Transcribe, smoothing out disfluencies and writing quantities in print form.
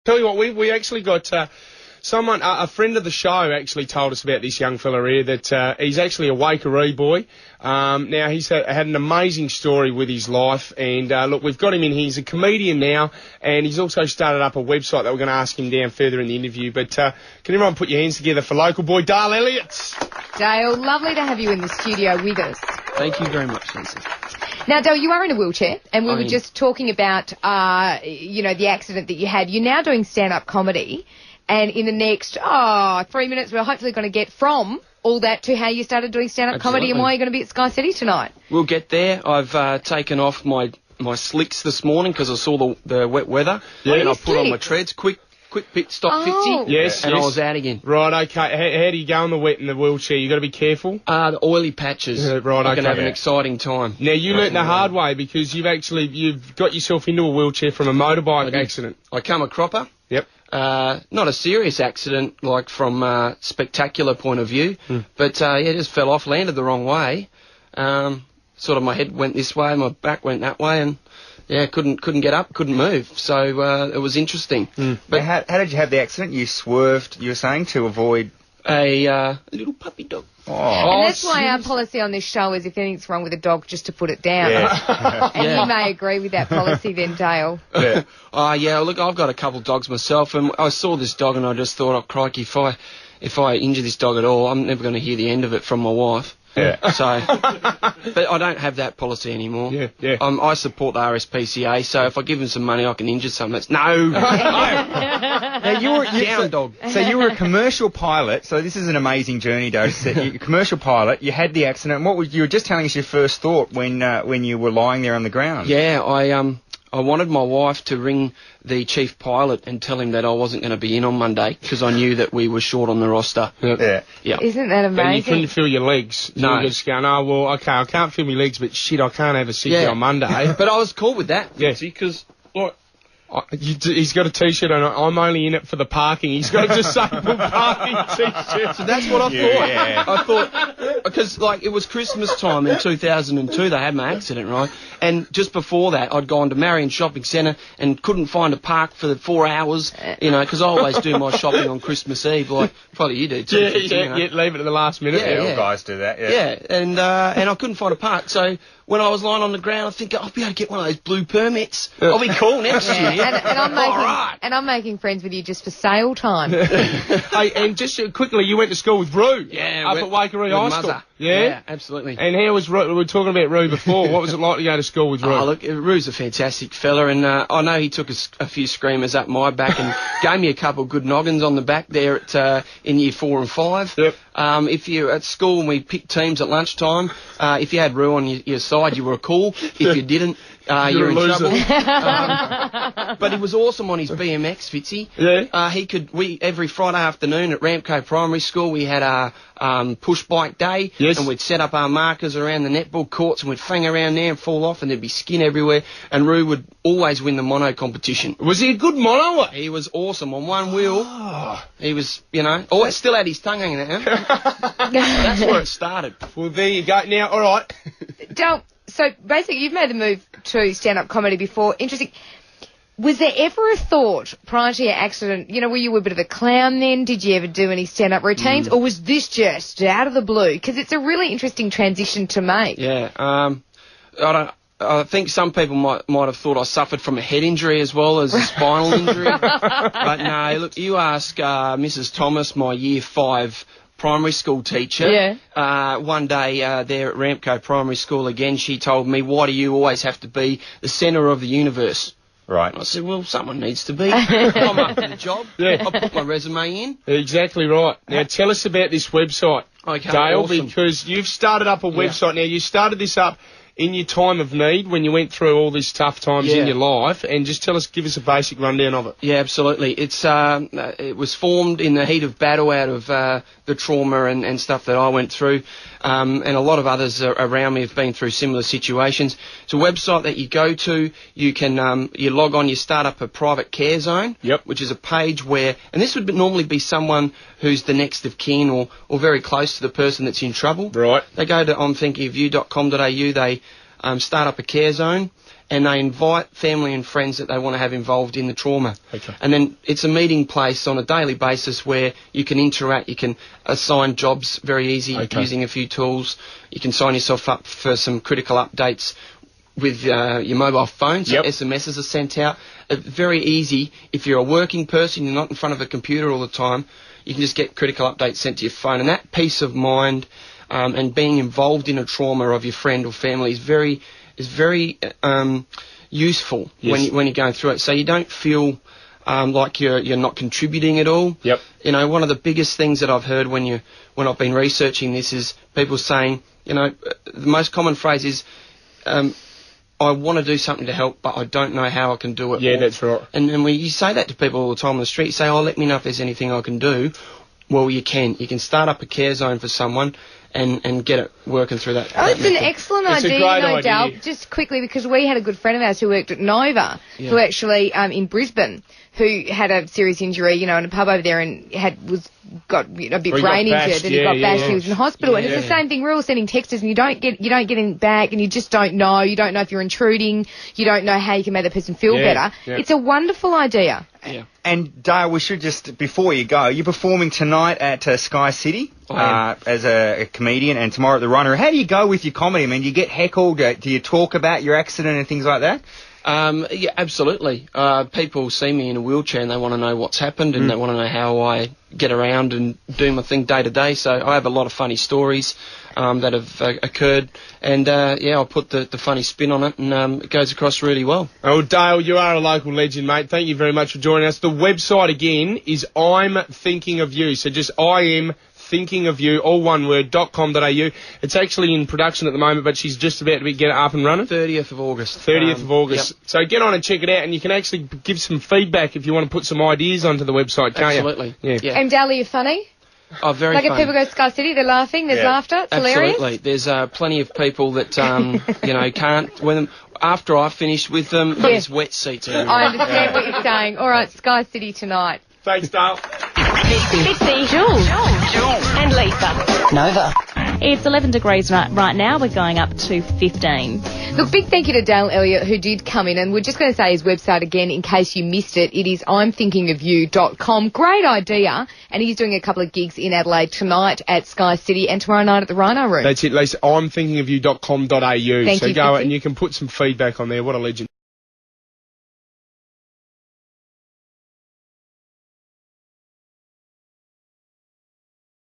Tell you what, we actually got someone, a friend of the show actually told us about this young fella here, that he's actually a Waikerie boy. Now, he's had an amazing story with his life, and look, we've got him in here. He's a comedian now, and he's also started up a website that we're going to ask him down further in the interview. But can everyone put your hands together for local boy Dale Elliott? Dale, lovely to have you in the studio with us. Thank you very much, Lisa. Now, Dale, you are in a wheelchair, and we were just talking about, the accident that you had. You're now doing stand-up comedy, and in the next, 3 minutes, we're hopefully going to get from all that to how you started doing stand-up comedy and why you're going to be at Sky City tonight. We'll get there. I've taken off my slicks this morning because I saw the wet weather, and I put on my treads. Quick pit stop, Fitzy. Yes, and I was out again. Right, okay. How do you go in the wet in the wheelchair? You got to be careful. The oily patches. Right, I can have an exciting time. Now, you learnt the hard way because you've got yourself into a wheelchair from a motorbike accident. I come a cropper. Yep. Not a serious accident, like from a spectacular point of view, but just fell off, landed the wrong way. Sort of my head went this way, my back went that way, and couldn't get up, couldn't move. So it was interesting. But how did you have the accident? You swerved, you were saying, to avoid a little puppy dog. And that's why our policy on this show is if anything's wrong with a dog, just to put it down. Yeah. And you may agree with that policy then, Dale. Look, I've got a couple of dogs myself, and I saw this dog and I just thought, oh, crikey, if I injure this dog at all, I'm never going to hear the end of it from my wife. Yeah. So, but I don't have that policy anymore. Yeah. I support the RSPCA, so if I give them some money, I can injure something. No. Now down dog. So you were a commercial pilot. So this is an amazing journey, though. You're a commercial pilot. You had the accident. You were just telling us your first thought when you were lying there on the ground? Yeah, I wanted my wife to ring the chief pilot and tell him that I wasn't going to be in on Monday because I knew that we were short on the roster. Yeah. Isn't that amazing? And you couldn't feel your legs. No. You were just going, okay, I can't feel my legs, but shit, I can't have a sick day on Monday. But I was cool with that, Yeah. because, like, he's got a T-shirt on. I'm only in it for the parking. He's got a disabled parking T-shirt. So that's what I thought. Yeah. I thought, because, like, it was Christmas time in 2002, they had my accident, right? And just before that, I'd gone to Marion Shopping Centre and couldn't find a park for 4 hours, because I always do my shopping on Christmas Eve, like probably you do too. Yeah, leave it at the last minute. Yeah, all guys do that, and I couldn't find a park, so when I was lying on the ground, I think I'll be able to get one of those blue permits. I'll be cool next year. And I'm making friends with you just for sale time. Hey, and just quickly, you went to school with Roo. Yeah, up at Waikerie High School. Mother. Yeah, absolutely. And how was Roo? We were talking about Roo before. What was it like to go to school with Roo? Oh, look, Roo's a fantastic fella, and I know he took a few screamers up my back and gave me a couple of good noggins on the back there in year 4 and 5. Yep. If you're at school and we picked teams at lunchtime, if you had Roo on your side, you were cool. If you didn't, you're in trouble. But he was awesome on his BMX, Fitzy. Yeah. Every Friday afternoon at Ramco Primary School, we had our push bike day. Yes. And we'd set up our markers around the netball courts and we'd fang around there and fall off and there'd be skin everywhere. And Roo would always win the mono competition. Was he a good mono? He was awesome on one wheel. He was, always still had his tongue hanging out. That's where it started. Well, there you go. Now, all right. So basically, you've made the move to stand-up comedy before. Interesting. Was there ever a thought prior to your accident, were you a bit of a clown then? Did you ever do any stand-up routines? Or was this just out of the blue? Because it's a really interesting transition to make. Yeah. I think some people might have thought I suffered from a head injury as well as a spinal injury. But no, look, you ask Mrs. Thomas, my year 5 primary school teacher. One day there at Ramco Primary School again, she told me, why do you always have to be the centre of the universe? Right. I said, well, someone needs to be. I'm up for the job. I'll put my resume in. Exactly right. Now, tell us about this website, Dale, awesome. Because you've started up a website. Now, you started this up in your time of need when you went through all these tough times in your life, and just give us a basic rundown of it. Yeah, absolutely. It was formed in the heat of battle out of the trauma and stuff that I went through, and a lot of others around me have been through similar situations. It's a website that you go to, you can you log on, you start up a private care zone, which is a page where, and this would normally be someone who's the next of kin or very close to the person that's in trouble. Right. They go to imthinkingofyou.com.au, they start up a care zone, and they invite family and friends that they want to have involved in the trauma. Okay. And then it's a meeting place on a daily basis where you can interact, you can assign jobs very easy using a few tools. You can sign yourself up for some critical updates with your mobile phone, so SMSs are sent out. Very easy. If you're a working person, you're not in front of a computer all the time, you can just get critical updates sent to your phone. And that peace of mind and being involved in a trauma of your friend or family is very useful when you're going through it. So you don't feel like you're not contributing at all. Yep. You know, one of the biggest things that I've heard when I've been researching this is people saying, you know, the most common phrase is, I want to do something to help, but I don't know how I can do it. Yeah, that's right. And when you say that to people all the time on the street, you say, let me know if there's anything I can do. Well, you can. You can start up a care zone for someone and get it working through that. Oh, it's an excellent It's a idea, great no idea. doubt. Just quickly, because we had a good friend of ours who worked at Nova, who actually, in Brisbane, who had a serious injury, you know, in a pub over there and got a big brain injured and he got bashed. He was in hospital, and it's the same thing. We're all sending texts and you don't get it back, and you just don't know. You don't know if you're intruding. You don't know how you can make that person feel better. Yeah. It's a wonderful idea. Yeah. And Dale, we should just, before you go, you're performing tonight at Sky City as a comedian, and tomorrow at the Runner. How do you go with your comedy? I mean, do you get heckled? Do you talk about your accident and things like that? Yeah, absolutely. People see me in a wheelchair and they want to know what's happened and they want to know how I get around and do my thing day to day. So I have a lot of funny stories that have occurred, and I'll put the funny spin on it, and it goes across really well. Oh, Dale, you are a local legend, mate. Thank you very much for joining us. The website again is I'm Thinking of You. So just Thinking of You, all one word, .com.au. It's actually in production at the moment, but she's just about to get it up and running. 30th of August. 30th of August. Yep. So get on and check it out, and you can actually give some feedback if you want to put some ideas onto the website, can't Absolutely. you? Yeah. And Dale, you're funny? Oh, very Like funny. if people go to Sky City, they're laughing, there's laughter, it's hilarious. Absolutely. There's plenty of people that, can't, after I finish with them, there's wet seats everywhere. I understand what you're saying. All right, Sky City tonight. Thanks, Dale. Fitzy, Jules, and Lisa. Nova. It's 11 degrees right now. We're going up to 15. Look, big thank you to Dale Elliott, who did come in, and we're just going to say his website again in case you missed it. It is imthinkingofyou.com. Great idea. And he's doing a couple of gigs in Adelaide tonight at Sky City and tomorrow night at the Rhino Room. That's it, Lisa. imthinkingofyou.com.au. Thank so you, go Fitzy. and you can put some feedback on there. What a legend.